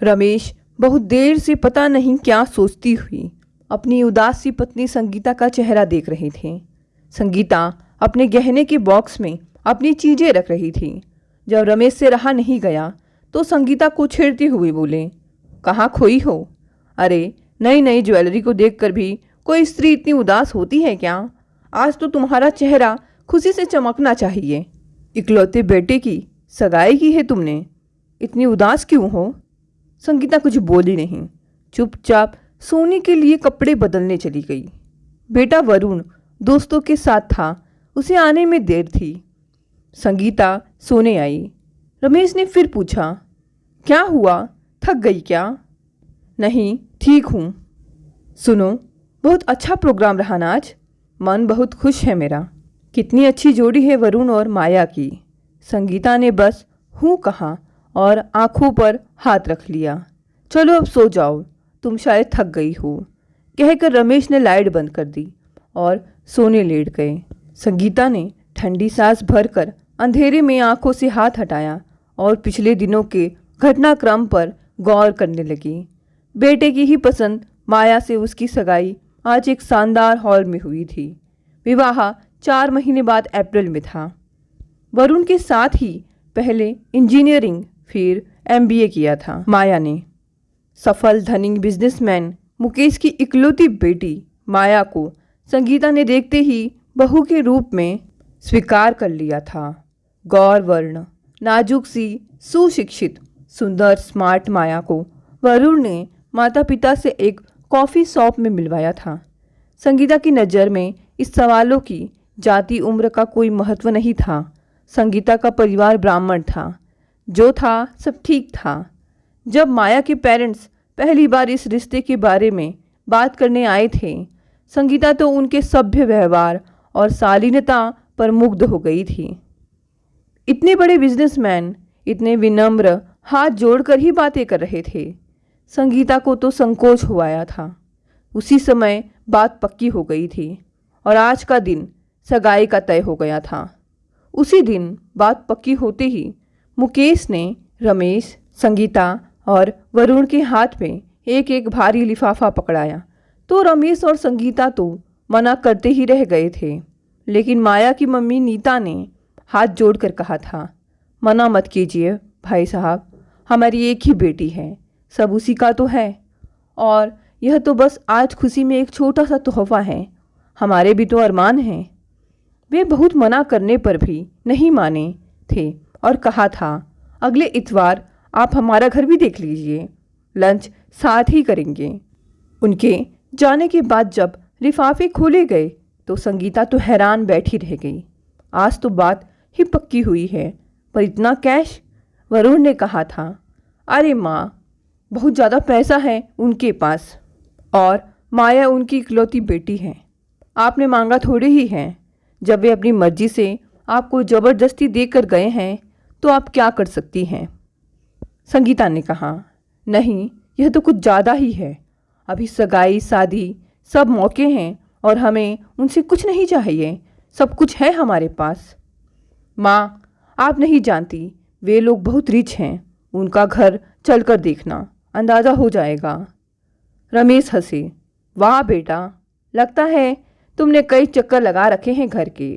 रमेश बहुत देर से पता नहीं क्या सोचती हुई अपनी उदास सी पत्नी संगीता का चेहरा देख रहे थे। संगीता अपने गहने के बॉक्स में अपनी चीजें रख रही थी। जब रमेश से रहा नहीं गया तो संगीता को छेड़ते हुए बोले, कहाँ खोई हो? अरे नई नई ज्वेलरी को देखकर भी कोई स्त्री इतनी उदास होती है क्या? आज तो तुम्हारा चेहरा खुशी से चमकना चाहिए। इकलौते बेटे की सगाई की है तुमने, इतनी उदास क्यों हो? संगीता कुछ बोली नहीं, चुपचाप सोने के लिए कपड़े बदलने चली गई। बेटा वरुण दोस्तों के साथ था, उसे आने में देर थी। संगीता सोने आई। रमेश ने फिर पूछा, क्या हुआ, थक गई क्या? नहीं, ठीक हूँ। सुनो, बहुत अच्छा प्रोग्राम रहा ना आज, मन बहुत खुश है मेरा। कितनी अच्छी जोड़ी है वरुण और माया की। संगीता ने बस हूँ कहा और आंखों पर हाथ रख लिया। चलो अब सो जाओ, तुम शायद थक गई हो, कहकर रमेश ने लाइट बंद कर दी और सोने लेट गए। संगीता ने ठंडी सांस भरकर अंधेरे में आंखों से हाथ हटाया और पिछले दिनों के घटनाक्रम पर गौर करने लगी। बेटे की ही पसंद माया से उसकी सगाई आज एक शानदार हॉल में हुई थी। विवाह 4 महीने बाद अप्रैल में था। वरुण के साथ ही पहले इंजीनियरिंग फिर MBA किया था। माया ने सफल धनी बिजनेसमैन मुकेश की इकलौती बेटी माया को संगीता ने देखते ही बहू के रूप में स्वीकार कर लिया था। गौर वर्ण, नाजुक सी, सुशिक्षित, सुंदर स्मार्ट माया को वरुण ने माता पिता से एक कॉफ़ी शॉप में मिलवाया था। संगीता की नज़र में इस सवालों की जाति उम्र का कोई महत्व नहीं था। संगीता का परिवार ब्राह्मण था, जो था सब ठीक था। जब माया के पेरेंट्स पहली बार इस रिश्ते के बारे में बात करने आए थे, संगीता तो उनके सभ्य व्यवहार और शालीनता पर मुग्ध हो गई थी। इतने बड़े बिजनेसमैन इतने विनम्र हाथ जोड़कर ही बातें कर रहे थे। संगीता को तो संकोच हो आया था। उसी समय बात पक्की हो गई थी और आज का दिन सगाई का तय हो गया था। उसी दिन बात पक्की होते ही मुकेश ने रमेश, संगीता और वरुण के हाथ में एक एक भारी लिफाफा पकड़ाया तो रमेश और संगीता तो मना करते ही रह गए थे। लेकिन माया की मम्मी नीता ने हाथ जोड़कर कहा था, मना मत कीजिए भाई साहब, हमारी एक ही बेटी है, सब उसी का तो है और यह तो बस आज खुशी में एक छोटा सा तोहफा है, हमारे भी तो अरमान हैं। वे बहुत मना करने पर भी नहीं माने थे और कहा था, अगले इतवार आप हमारा घर भी देख लीजिए, लंच साथ ही करेंगे। उनके जाने के बाद जब लिफाफे खोले गए तो संगीता तो हैरान बैठी रह गई। आज तो बात ही पक्की हुई है, पर इतना कैश? वरुण ने कहा था, अरे माँ, बहुत ज़्यादा पैसा है उनके पास और माया उनकी इकलौती बेटी है, आपने मांगा थोड़े ही है। जब वे अपनी मर्जी से आपको ज़बरदस्ती देकर गए हैं तो आप क्या कर सकती हैं? संगीता ने कहा, नहीं, यह तो कुछ ज़्यादा ही है। अभी सगाई शादी सब मौके हैं और हमें उनसे कुछ नहीं चाहिए, सब कुछ है हमारे पास। माँ, आप नहीं जानती, वे लोग बहुत रिच हैं, उनका घर चलकर देखना, अंदाज़ा हो जाएगा। रमेश हंसे, वाह बेटा, लगता है तुमने कई चक्कर लगा रखे हैं घर के।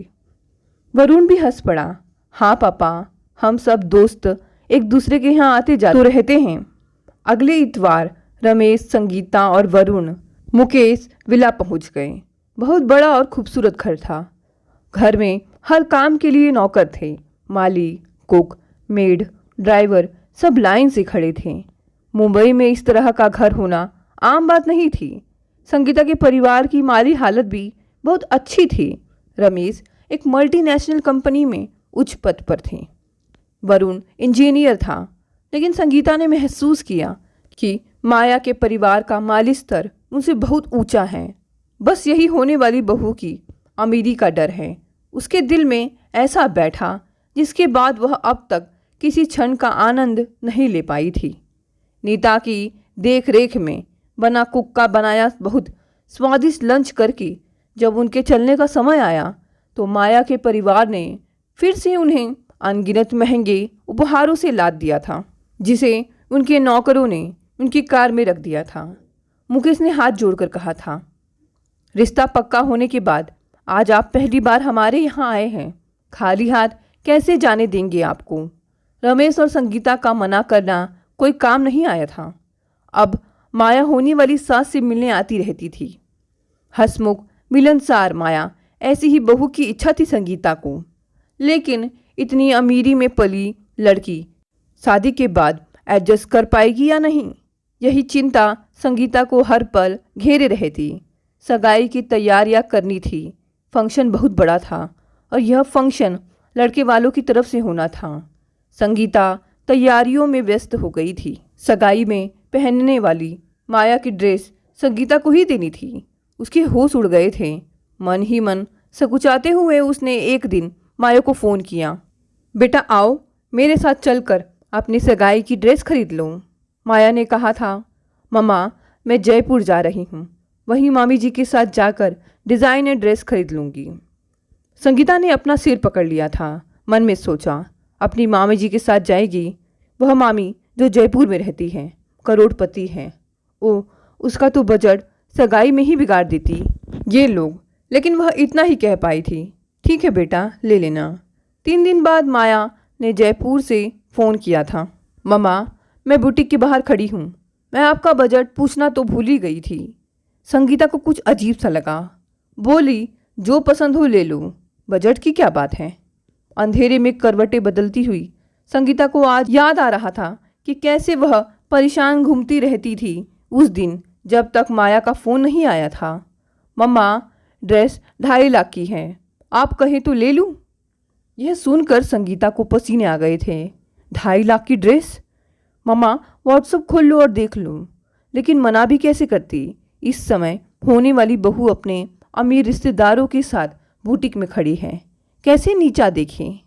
वरुण भी हंस पड़ा, हाँ पापा, हम सब दोस्त एक दूसरे के यहाँ आते जाते रहते हैं। अगले इतवार रमेश, संगीता और वरुण मुकेश विला पहुँच गए। बहुत बड़ा और खूबसूरत घर था। घर में हर काम के लिए नौकर थे, माली, कुक, मेड, ड्राइवर सब लाइन से खड़े थे। मुंबई में इस तरह का घर होना आम बात नहीं थी। संगीता के परिवार की माली हालत भी बहुत अच्छी थी। रमेश एक मल्टीनेशनल कंपनी में उच्च पद पर थे, वरुण इंजीनियर था। लेकिन संगीता ने महसूस किया कि माया के परिवार का माली स्तर उनसे बहुत ऊंचा है। बस यही होने वाली बहू की अमीरी का डर है उसके दिल में ऐसा बैठा, जिसके बाद वह अब तक किसी क्षण का आनंद नहीं ले पाई थी। नीता की देख रेख में बना कुक का बनाया बहुत स्वादिष्ट लंच करके जब उनके चलने का समय आया तो माया के परिवार ने फिर से उन्हें अनगिनत महंगे उपहारों से लाद दिया था, जिसे उनके नौकरों ने उनकी कार में रख दिया था। मुकेश ने हाथ जोड़कर कहा था, रिश्ता पक्का होने के बाद आज आप पहली बार हमारे यहाँ आए हैं, खाली हाथ कैसे जाने देंगे आपको। रमेश और संगीता का मना करना कोई काम नहीं आया था। अब माया होने वाली सास से मिलने आती रहती थी। हंसमुख मिलनसार माया, ऐसी ही बहू की इच्छा थी संगीता को। लेकिन इतनी अमीरी में पली लड़की शादी के बाद एडजस्ट कर पाएगी या नहीं, यही चिंता संगीता को हर पल घेरे रहती। सगाई की तैयारियां करनी थी। फंक्शन बहुत बड़ा था और यह फंक्शन लड़के वालों की तरफ से होना था। संगीता तैयारियों में व्यस्त हो गई थी। सगाई में पहनने वाली माया की ड्रेस संगीता को ही देनी थी। उसके होश उड़ गए थे। मन ही मन सकुचाते हुए उसने एक दिन माया को फ़ोन किया, बेटा आओ मेरे साथ चलकर अपनी सगाई की ड्रेस खरीद लो। माया ने कहा था, मम्मा मैं जयपुर जा रही हूँ, वहीं मामी जी के साथ जाकर डिज़ाइनर ड्रेस खरीद लूँगी। संगीता ने अपना सिर पकड़ लिया था। मन में सोचा, अपनी मामी जी के साथ जाएगी, वह मामी जो जयपुर में रहती है, करोड़पति है। ओ उसका तो बजट सगाई में ही बिगाड़ देती ये लोग। लेकिन वह इतना ही कह पाई थी, ठीक है बेटा ले लेना। 3 दिन बाद माया ने जयपुर से फ़ोन किया था, मम्मा मैं बुटीक के बाहर खड़ी हूँ, मैं आपका बजट पूछना तो भूल ही गई थी। संगीता को कुछ अजीब सा लगा। बोली, जो पसंद हो ले लो, बजट की क्या बात है। अंधेरे में करवटें बदलती हुई संगीता को आज याद आ रहा था कि कैसे वह परेशान घूमती रहती थी उस दिन जब तक माया का फ़ोन नहीं आया था। मम्मा ड्रेस 2.5 लाख की है, आप कहें तो ले लूँ। यह सुनकर संगीता को पसीने आ गए थे। 2.5 लाख की ड्रेस? मम्मा व्हाट्सएप खोल लो और देख लो। लेकिन मना भी कैसे करती। इस समय होने वाली बहू अपने अमीर रिश्तेदारों के साथ बुटीक में खड़ी है, कैसे नीचा देखें।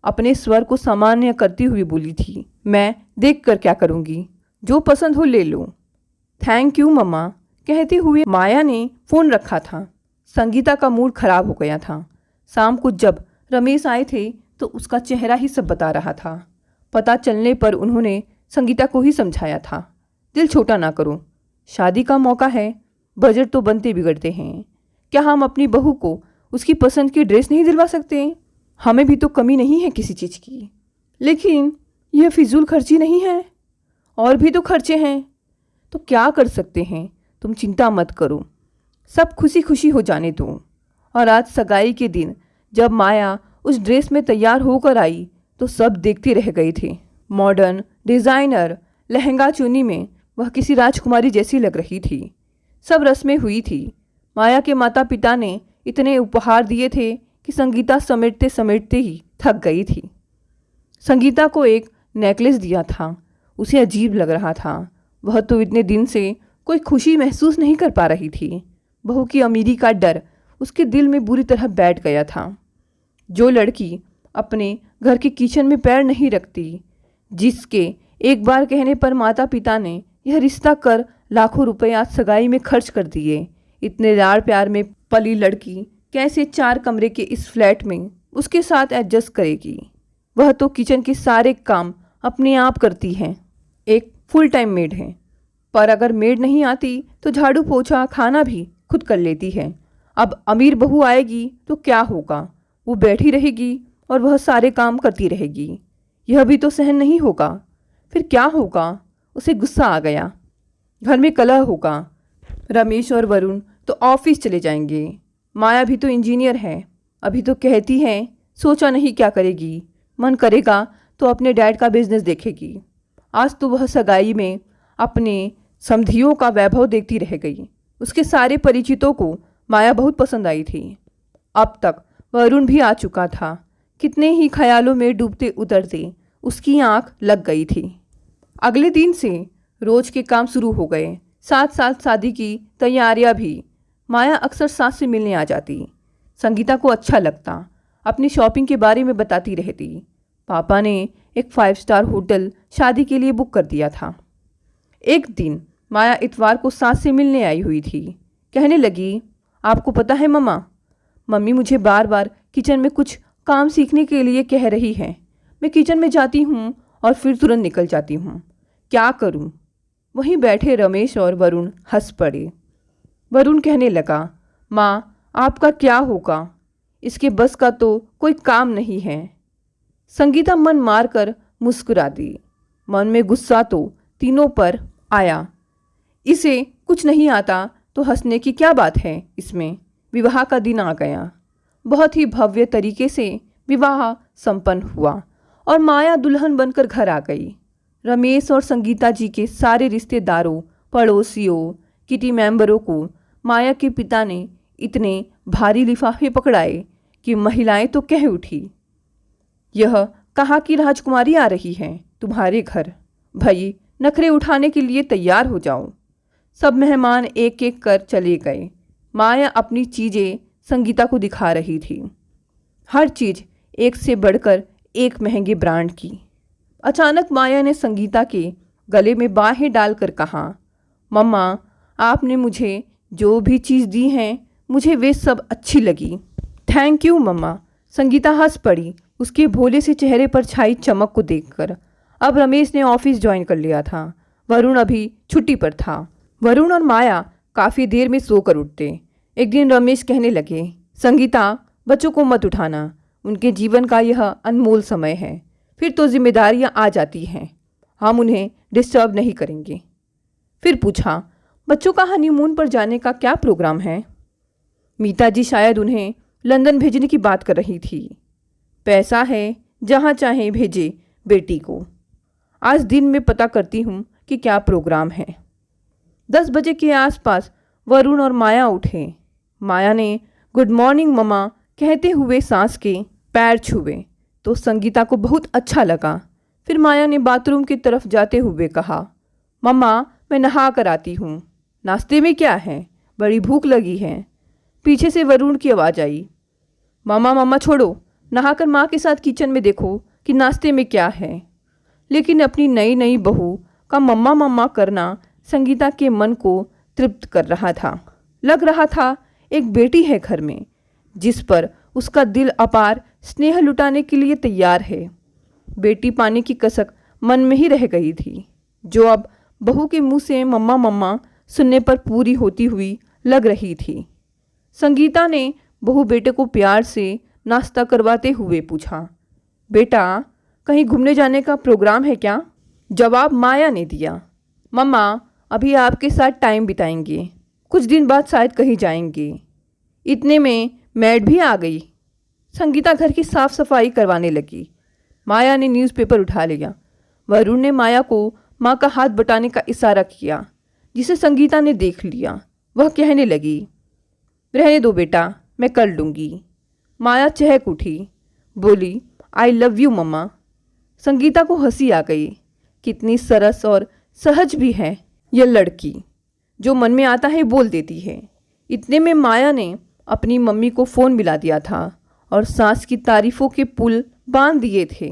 अपने स्वर को सामान्य करती हुई बोली थी, मैं देख कर क्या करूँगी, जो पसंद हो ले लो। थैंक यू मम्मा कहते हुए माया ने फ़ोन रखा था। संगीता का मूड खराब हो गया था। शाम को जब रमेश आए थे तो उसका चेहरा ही सब बता रहा था। पता चलने पर उन्होंने संगीता को ही समझाया था, दिल छोटा ना करो, शादी का मौका है, बजट तो बनते बिगड़ते हैं। क्या हम अपनी बहू को उसकी पसंद की ड्रेस नहीं दिलवा सकते? हमें भी तो कमी नहीं है किसी चीज़ की। लेकिन यह फिजूल खर्ची नहीं है, और भी तो खर्चे हैं। तो क्या कर सकते हैं, तुम चिंता मत करो, सब खुशी खुशी हो जाने दो। और आज सगाई के दिन जब माया उस ड्रेस में तैयार होकर आई तो सब देखते रह गए थे। मॉडर्न डिज़ाइनर लहंगा चुन्नी में वह किसी राजकुमारी जैसी लग रही थी। सब रस्में हुई थी। माया के माता पिता ने इतने उपहार दिए थे कि संगीता समेटते समेटते ही थक गई थी। संगीता को एक नेकलेस दिया था, उसे अजीब लग रहा था। वह तो इतने दिन से कोई खुशी महसूस नहीं कर पा रही थी। बहू की अमीरी का डर उसके दिल में बुरी तरह बैठ गया था। जो लड़की अपने घर के किचन में पैर नहीं रखती, जिसके एक बार कहने पर माता पिता ने यह रिश्ता कर लाखों रुपए आज सगाई में खर्च कर दिए, इतने लाड़ प्यार में पली लड़की कैसे 4 कमरे के इस फ्लैट में उसके साथ एडजस्ट करेगी। वह तो किचन के सारे काम अपने आप करती है, एक फुल टाइम मेड है। पर अगर मेड नहीं आती तो झाड़ू पोछा खाना भी खुद कर लेती है। अब अमीर बहू आएगी तो क्या होगा, वो बैठी रहेगी और वह सारे काम करती रहेगी। यह भी तो सहन नहीं होगा। फिर क्या होगा? उसे गुस्सा आ गया। घर में कलह होगा। रमेश और वरुण तो ऑफिस चले जाएंगे। माया भी तो इंजीनियर है, अभी तो कहती है सोचा नहीं क्या करेगी, मन करेगा तो अपने डैड का बिजनेस देखेगी। आज तो वह सगाई में अपने समधियों का वैभव देखती रह गई। उसके सारे परिचितों को माया बहुत पसंद आई थी। अब तक वरुण भी आ चुका था। कितने ही ख्यालों में डूबते उतरते उसकी आंख लग गई थी। अगले दिन से रोज के काम शुरू हो गए, साथ साथ शादी की तैयारियां भी। माया अक्सर सास से मिलने आ जाती। संगीता को अच्छा लगता, अपनी शॉपिंग के बारे में बताती रहती। पापा ने एक 5 स्टार होटल शादी के लिए बुक कर दिया था। एक दिन माया इतवार को सास से मिलने आई हुई थी। कहने लगी, आपको पता है मम्मा, मम्मी मुझे बार बार किचन में कुछ काम सीखने के लिए कह रही है। मैं किचन में जाती हूँ और फिर तुरंत निकल जाती हूँ। क्या करूं? वहीं बैठे रमेश और वरुण हंस पड़े। वरुण कहने लगा, माँ आपका क्या होगा? इसके बस का तो कोई काम नहीं है। संगीता मन मारकर मुस्कुरा दी। मन में गुस्सा तो तीनों पर आया। इसे कुछ नहीं आता तो हंसने की क्या बात है इसमें? विवाह का दिन आ गया। बहुत ही भव्य तरीके से विवाह संपन्न हुआ और माया दुल्हन बनकर घर आ गई। रमेश और संगीता जी के सारे रिश्तेदारों, पड़ोसियों, किटी मेंबरों को माया के पिता ने इतने भारी लिफाफे पकड़ाए कि महिलाएं तो कह उठी, यह कहाँ की राजकुमारी आ रही है तुम्हारे घर? भाई नखरे उठाने के लिए तैयार हो जाओ। सब मेहमान एक एक कर चले गए। माया अपनी चीज़ें संगीता को दिखा रही थी। हर चीज़ एक से बढ़कर एक महंगे ब्रांड की। अचानक माया ने संगीता के गले में बाहें डालकर कहा, मम्मा आपने मुझे जो भी चीज़ दी हैं मुझे वे सब अच्छी लगी। थैंक यू मम्मा। संगीता हंस पड़ी उसके भोले से चेहरे पर छाई चमक को देखकर। अब रमेश ने ऑफिस ज्वाइन कर लिया था। वरुण अभी छुट्टी पर था। वरुण और माया काफ़ी देर में सोकर उठते। एक दिन रमेश कहने लगे, संगीता बच्चों को मत उठाना, उनके जीवन का यह अनमोल समय है, फिर तो जिम्मेदारियां आ जाती हैं, हम उन्हें डिस्टर्ब नहीं करेंगे। फिर पूछा, बच्चों का हनीमून पर जाने का क्या प्रोग्राम है? मीता जी शायद उन्हें लंदन भेजने की बात कर रही थी। पैसा है, जहाँ चाहे भेजे बेटी को। आज दिन में पता करती हूँ कि क्या प्रोग्राम है। 10 बजे के आसपास वरुण और माया उठे। माया ने गुड मॉर्निंग मम्मा कहते हुए सांस के पैर छुए तो संगीता को बहुत अच्छा लगा। फिर माया ने बाथरूम की तरफ जाते हुए कहा, मम्मा मैं नहा कर आती हूँ, नाश्ते में क्या है? बड़ी भूख लगी है। पीछे से वरुण की आवाज़ आई, मामा मम्मा छोड़ो, नहाकर माँ के साथ किचन में देखो कि नाश्ते में क्या है। लेकिन अपनी नई नई बहू का मम्मा मम्मा करना संगीता के मन को तृप्त कर रहा था। लग रहा था एक बेटी है घर में जिस पर उसका दिल अपार स्नेह लुटाने के लिए तैयार है। बेटी पाने की कसक मन में ही रह गई थी, जो अब बहू के मुंह से मम्मा मम्मा सुनने पर पूरी होती हुई लग रही थी। संगीता ने बहू बेटे को प्यार से नाश्ता करवाते हुए पूछा, बेटा कहीं घूमने जाने का प्रोग्राम है क्या? जवाब माया ने दिया, मम्मा अभी आपके साथ टाइम बिताएंगे, कुछ दिन बाद शायद कहीं जाएंगे। इतने में मैड भी आ गई। संगीता घर की साफ सफाई करवाने लगी। माया ने न्यूज़पेपर उठा लिया। वरुण ने माया को माँ का हाथ बटाने का इशारा किया, जिसे संगीता ने देख लिया। वह कहने लगी, रहने दो बेटा, मैं कर लूँगी। माया चहक उठी, बोली, आई लव यू मम्मा। संगीता को हंसी आ गई। कितनी सरस और सहज भी है यह लड़की, जो मन में आता है बोल देती है। इतने में माया ने अपनी मम्मी को फ़ोन मिला दिया था और सास की तारीफ़ों के पुल बांध दिए थे।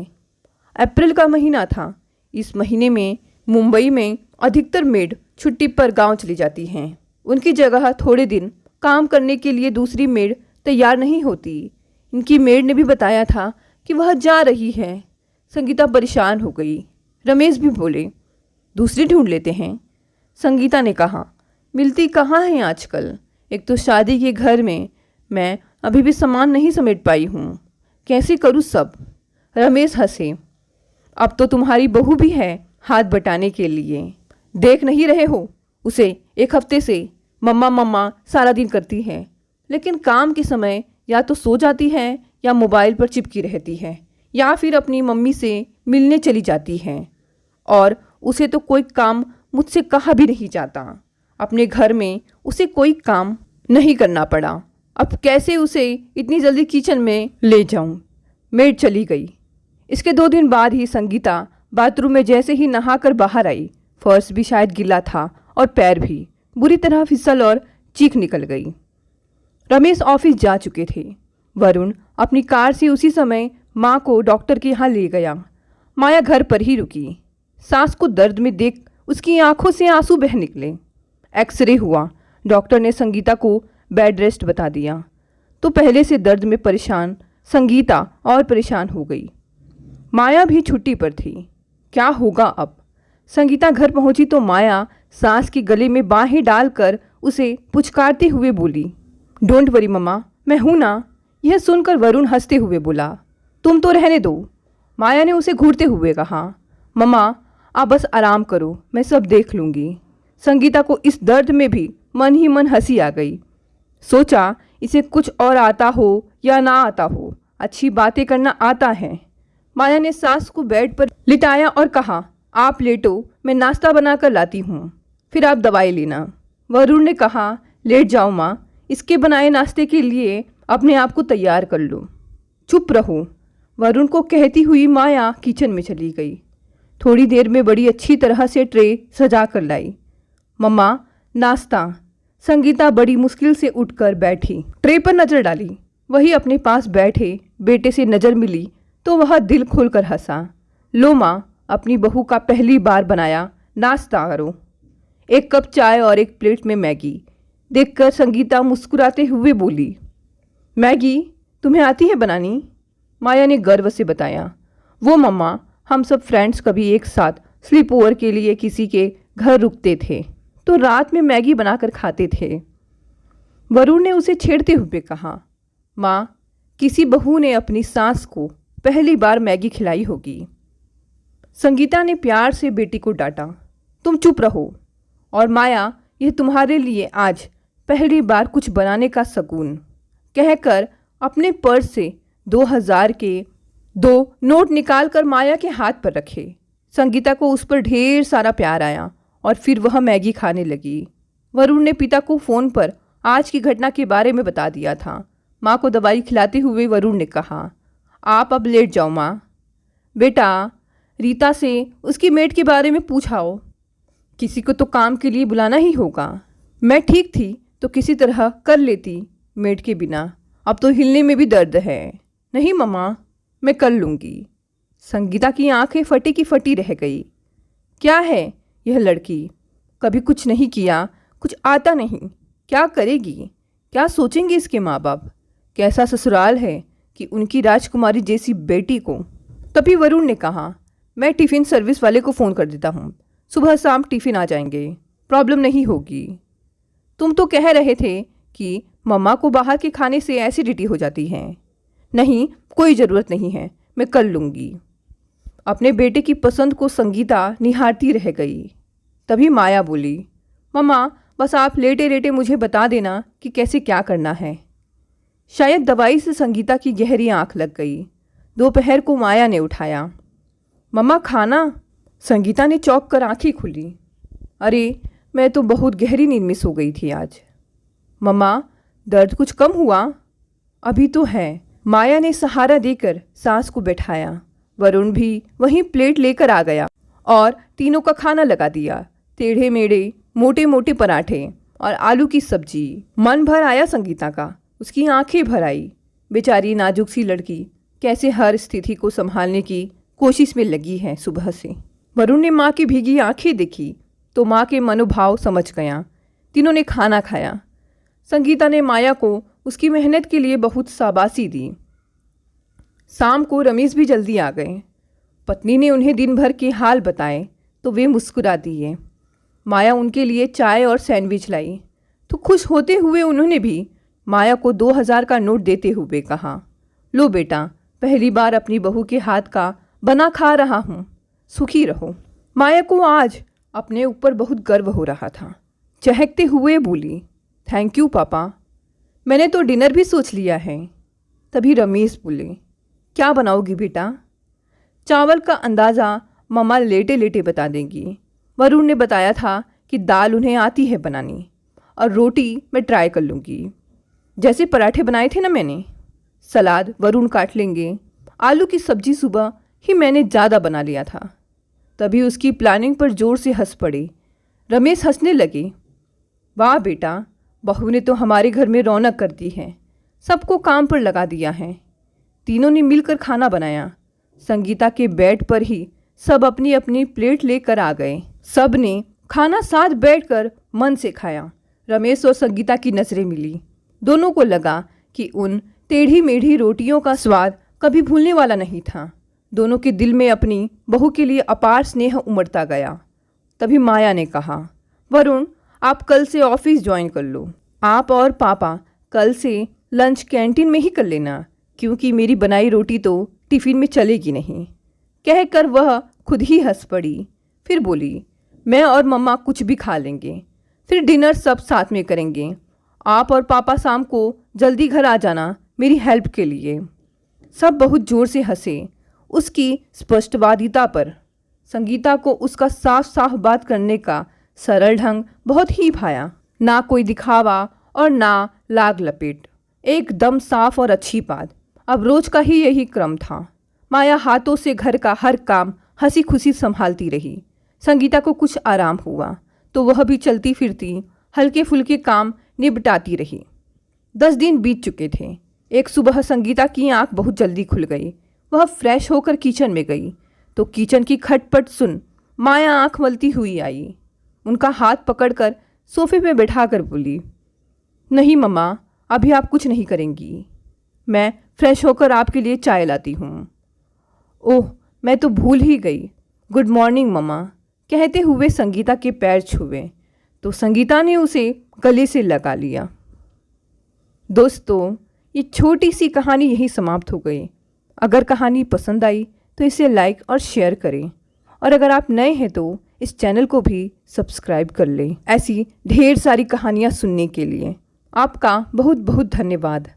अप्रैल का महीना था। इस महीने में मुंबई में अधिकतर मेड छुट्टी पर गांव चली जाती हैं। उनकी जगह थोड़े दिन काम करने के लिए दूसरी मेड तैयार नहीं होती। इनकी मेड ने भी बताया था कि वह जा रही है। संगीता परेशान हो गई। रमेश भी बोले, दूसरी ढूंढ लेते हैं। संगीता ने कहा, मिलती कहाँ हैं आजकल? एक तो शादी के घर में मैं अभी भी सामान नहीं समेट पाई हूँ, कैसे करूँ सब? रमेश हंसे, अब तो तुम्हारी बहू भी है हाथ बटाने के लिए। देख नहीं रहे हो उसे? 1 हफ्ते से मम्मा मम्मा सारा दिन करती है, लेकिन काम के समय या तो सो जाती है या मोबाइल पर चिपकी रहती है या फिर अपनी मम्मी से मिलने चली जाती है। और उसे तो कोई काम मुझसे कहा भी नहीं जाता। अपने घर में उसे कोई काम नहीं करना पड़ा, अब कैसे उसे इतनी जल्दी किचन में ले जाऊं? मेड चली गई। इसके 2 दिन बाद ही संगीता बाथरूम में जैसे ही नहाकर बाहर आई, फर्श भी शायद गीला था और पैर भी बुरी तरह फिसल और चीख निकल गई। रमेश ऑफिस जा चुके थे। वरुण अपनी कार से उसी समय माँ को डॉक्टर के यहाँ ले गया। माया घर पर ही रुकी। सास को दर्द में देख उसकी आंखों से आंसू बह निकले। एक्सरे हुआ। डॉक्टर ने संगीता को बेड रेस्ट बता दिया तो पहले से दर्द में परेशान संगीता और परेशान हो गई। माया भी छुट्टी पर थी। क्या होगा अब? संगीता घर पहुंची तो माया सास के गले में बाहें डालकर उसे पुचकारते हुए बोली, डोंट वरी मम्मा, मैं हूं ना। यह सुनकर वरुण हंसते हुए बोला, तुम तो रहने दो। माया ने उसे घूरते हुए कहा, मम्मा आप बस आराम करो, मैं सब देख लूँगी। संगीता को इस दर्द में भी मन ही मन हंसी आ गई। सोचा इसे कुछ और आता हो या ना आता हो, अच्छी बातें करना आता है। माया ने सास को बेड पर लिटाया और कहा, आप लेटो, मैं नाश्ता बनाकर लाती हूँ, फिर आप दवाई लेना। वरुण ने कहा, लेट जाओ माँ, इसके बनाए नाश्ते के लिए अपने आप को तैयार कर लो। चुप रहो, वरुण को कहती हुई माया किचन में चली गई। थोड़ी देर में बड़ी अच्छी तरह से ट्रे सजा कर लाई। मम्मा नाश्ता। संगीता बड़ी मुश्किल से उठकर बैठी, ट्रे पर नज़र डाली। वही अपने पास बैठे बेटे से नज़र मिली तो वह दिल खोलकर हंसा। लो माँ, अपनी बहू का पहली बार बनाया नाश्ता करो। एक कप चाय और एक प्लेट में मैगी देखकर संगीता मुस्कुराते हुए बोली, मैगी तुम्हें आती है बनानी? माया ने गर्व से बताया, वो मम्मा, हम सब फ्रेंड्स कभी एक साथ स्लीप ओवर के लिए किसी के घर रुकते थे तो रात में मैगी बनाकर खाते थे। वरुण ने उसे छेड़ते हुए कहा, माँ, किसी बहू ने अपनी सास को पहली बार मैगी खिलाई होगी। संगीता ने प्यार से बेटी को डांटा, तुम चुप रहो। और माया, यह तुम्हारे लिए आज पहली बार कुछ बनाने का शगुन, कहकर अपने पर्स से 2000 के 2 नोट निकालकर माया के हाथ पर रखे। संगीता को उस पर ढेर सारा प्यार आया और फिर वह मैगी खाने लगी। वरुण ने पिता को फ़ोन पर आज की घटना के बारे में बता दिया था। माँ को दवाई खिलाते हुए वरुण ने कहा, आप अब लेट जाओ माँ। बेटा, रीता से उसकी मेड के बारे में पूछाओ, किसी को तो काम के लिए बुलाना ही होगा। मैं ठीक थी तो किसी तरह कर लेती मेड के बिना, अब तो हिलने में भी दर्द है। नहीं मम्मा, मैं कर लूँगी। संगीता की आंखें फटी की फटी रह गई। क्या है यह लड़की, कभी कुछ नहीं किया, कुछ आता नहीं, क्या करेगी? क्या सोचेंगे इसके माँ बाप? कैसा ससुराल है कि उनकी राजकुमारी जैसी बेटी को। तभी वरुण ने कहा, मैं टिफ़िन सर्विस वाले को फ़ोन कर देता हूँ, सुबह शाम टिफ़िन आ जाएंगे, प्रॉब्लम नहीं होगी। तुम तो कह रहे थे कि मम्मा को बाहर के खाने से एसिडिटी हो जाती है। नहीं, कोई ज़रूरत नहीं है, मैं कर लूँगी। अपने बेटे की पसंद को संगीता निहारती रह गई। तभी माया बोली, मम्मा बस आप लेटे लेटे मुझे बता देना कि कैसे क्या करना है। शायद दवाई से संगीता की गहरी आंख लग गई। दोपहर को माया ने उठाया। मम्मा खाना? संगीता ने चौंक कर आंखें खुली। अरे, मैं तो बहुत गहरी नींद में सो गई थी आज। मम्मा, दर्द कुछ कम हुआ? अभी तो है। माया ने सहारा देकर सास को बैठाया। वरुण भी वहीं प्लेट लेकर आ गया और तीनों का खाना लगा दिया। टेढ़े मेढ़े मोटे मोटे पराठे और आलू की सब्जी। मन भर आया संगीता का, उसकी आंखें भर आई। बेचारी नाजुक सी लड़की कैसे हर स्थिति को संभालने की कोशिश में लगी है सुबह से। वरुण ने माँ की भीगी आंखें देखी तो माँ के मनोभाव समझ गया। तीनों ने खाना खाया। संगीता ने माया को उसकी मेहनत के लिए बहुत शाबाशी दी। शाम को रमेश भी जल्दी आ गए। पत्नी ने उन्हें दिन भर के हाल बताए तो वे मुस्कुरा दिए। माया उनके लिए चाय और सैंडविच लाई तो खुश होते हुए उन्होंने भी माया को 2000 का नोट देते हुए कहा, लो बेटा, पहली बार अपनी बहू के हाथ का बना खा रहा हूँ, सुखी रहो। माया को आज अपने ऊपर बहुत गर्व हो रहा था। चहकते हुए बोली, थैंक यू पापा, मैंने तो डिनर भी सोच लिया है। तभी रमेश बोले, क्या बनाओगी बेटा? चावल का अंदाज़ा मम्मा लेटे लेटे बता देंगी। वरुण ने बताया था कि दाल उन्हें आती है बनानी और रोटी मैं ट्राई कर लूँगी, जैसे पराठे बनाए थे ना मैंने। सलाद वरुण काट लेंगे। आलू की सब्जी सुबह ही मैंने ज़्यादा बना लिया था। तभी उसकी प्लानिंग पर जोर से हंस पड़े। रमेश हंसने लगे, वाह बेटा, बहू ने तो हमारे घर में रौनक कर दी है, सबको काम पर लगा दिया है। तीनों ने मिलकर खाना बनाया। संगीता के बेड पर ही सब अपनी अपनी प्लेट लेकर आ गए। सब ने खाना साथ बैठकर मन से खाया। रमेश और संगीता की नज़रें मिली। दोनों को लगा कि उन टेढ़ी मेढ़ी रोटियों का स्वाद कभी भूलने वाला नहीं था। दोनों के दिल में अपनी बहू के लिए अपार स्नेह उमड़ता गया। तभी माया ने कहा, वरुण आप कल से ऑफिस ज्वाइन कर लो। आप और पापा कल से लंच कैंटीन में ही कर लेना, क्योंकि मेरी बनाई रोटी तो टिफ़िन में चलेगी नहीं। कहकर वह खुद ही हंस पड़ी। फिर बोली, मैं और मम्मा कुछ भी खा लेंगे, फिर डिनर सब साथ में करेंगे। आप और पापा शाम को जल्दी घर आ जाना मेरी हेल्प के लिए। सब बहुत ज़ोर से हंसे उसकी स्पष्टवादिता पर। संगीता को उसका साफ साफ बात करने का सरल ढंग बहुत ही भाया। ना कोई दिखावा और ना लाग लपेट, एकदम साफ और अच्छी बात। अब रोज का ही यही क्रम था। माया हाथों से घर का हर काम हंसी खुशी संभालती रही। संगीता को कुछ आराम हुआ तो वह भी चलती फिरती हल्के फुल्के काम निपटाती रही। 10 दिन बीत चुके थे। एक सुबह संगीता की आंख बहुत जल्दी खुल गई। वह फ्रेश होकर किचन में गई तो किचन की खटपट सुन माया आंख मलती हुई आई। उनका हाथ पकड़कर सोफे पे बैठाकर बोली, नहीं मम्मा, अभी आप कुछ नहीं करेंगी, मैं फ्रेश होकर आपके लिए चाय लाती हूँ। ओह, मैं तो भूल ही गई। गुड मॉर्निंग मम्मा, कहते हुए संगीता के पैर छुए तो संगीता ने उसे गले से लगा लिया। दोस्तों, ये छोटी सी कहानी यहीं समाप्त हो गई। अगर कहानी पसंद आई तो इसे लाइक और शेयर करें, और अगर आप नए हैं तो इस चैनल को भी सब्सक्राइब कर लें ऐसी ढेर सारी कहानियाँ सुनने के लिए। आपका बहुत बहुत धन्यवाद।